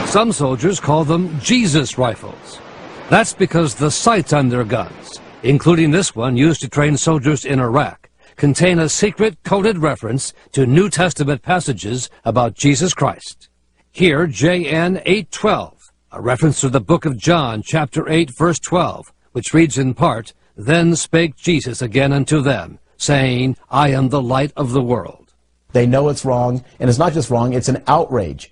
Some soldiers call them Jesus rifles. That's because the sights on their guns, including this one used to train soldiers in Iraq, contain a secret coded reference to New Testament passages about Jesus Christ. Here, JN 8:12, a reference to the book of John, chapter 8, verse 12, which reads in part, "Then spake Jesus again unto them, saying, I am the light of the world." They know it's wrong, and it's not just wrong, it's an outrage.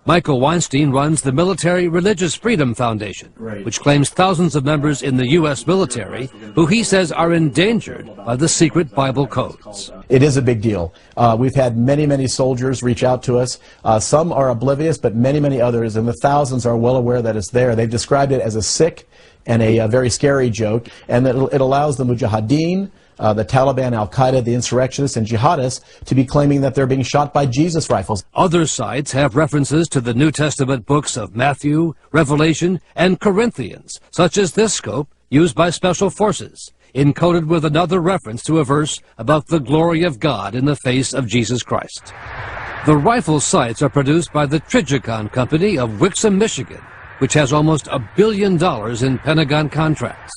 Michael Weinstein runs the Military Religious Freedom Foundation, which claims thousands of members in the U.S. military who he says are endangered by the secret Bible codes. It is a big deal. We've had many soldiers reach out to us. Some are oblivious, but many others, and the thousands are well aware that it's there. They've described it as a sick and a very scary joke, and that it allows the Mujahideen, the Taliban, Al-Qaeda, the insurrectionists, and jihadists to be claiming that they're being shot by Jesus rifles. Other sites have references to the New Testament books of Matthew, Revelation, and Corinthians, such as this scope used by Special Forces, encoded with another reference to a verse about the glory of God in the face of Jesus Christ. The rifle sights are produced by the Trigicon Company of Wixom, Michigan, which has almost $1 billion in Pentagon contracts.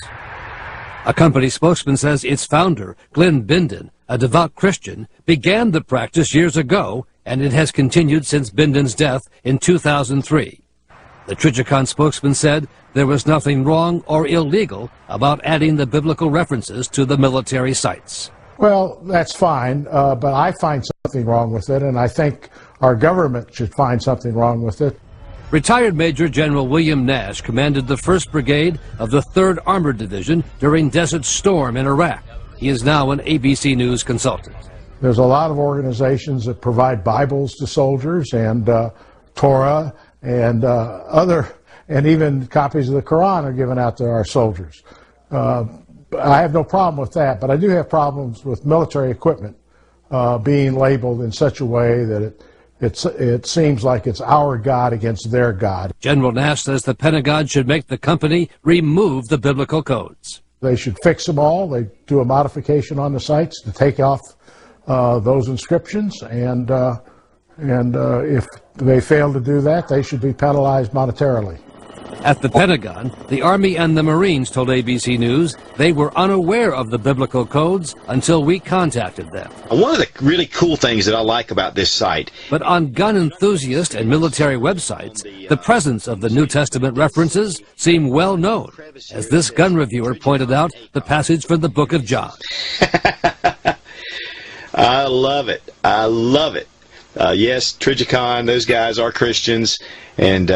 A company spokesman says its founder, Glenn Bindon, a devout Christian, began the practice years ago, and it has continued since Bindon's death in 2003. The Trigicon spokesman said there was nothing wrong or illegal about adding the biblical references to the military sites. Well, that's fine, but I find something wrong with it, and I think our government should find something wrong with it. Retired Major General William Nash commanded the 1st Brigade of the 3rd Armored Division during Desert Storm in Iraq. He is now an ABC News consultant. There's a lot of organizations that provide Bibles to soldiers and Torah and and even copies of the Quran are given out to our soldiers. I have no problem with that, but I do have problems with military equipment being labeled in such a way that it seems like it's our God against their God. General Nash says the Pentagon should make the company remove the biblical codes. They should fix them all. They do a modification on the sites to take off those inscriptions, and if they fail to do that, they should be penalized monetarily. At the Pentagon, the Army and the Marines told ABC News they were unaware of the biblical codes until we contacted them. One of the really cool things that I like about this site. But on gun enthusiast and military websites, the presence of the New Testament references seem well known. As this gun reviewer pointed out, the passage from the book of John. I love it. I love it. Yes, Trigicon, those guys are Christians, and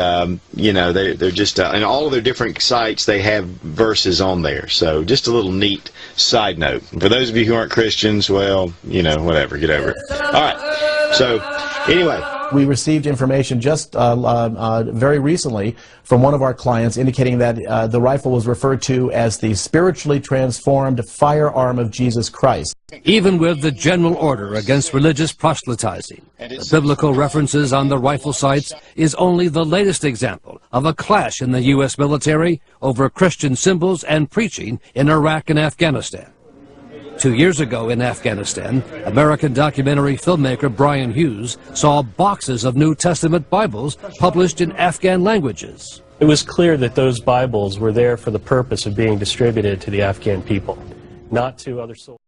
you know, they're just and all of their different sites, they have verses on there. So just a little neat side note for those of you who aren't Christians. Well, you know, whatever, get over it. All right. So anyway, we received information just very recently from one of our clients indicating that the rifle was referred to as the spiritually transformed firearm of Jesus Christ. Even with the general order against religious proselytizing, the biblical references on the rifle sites is only the latest example of a clash in the U.S. military over Christian symbols and preaching in Iraq and Afghanistan. 2 years ago in Afghanistan, American documentary filmmaker Brian Hughes saw boxes of New Testament Bibles published in Afghan languages. It was clear that those Bibles were there for the purpose of being distributed to the Afghan people, not to other soldiers.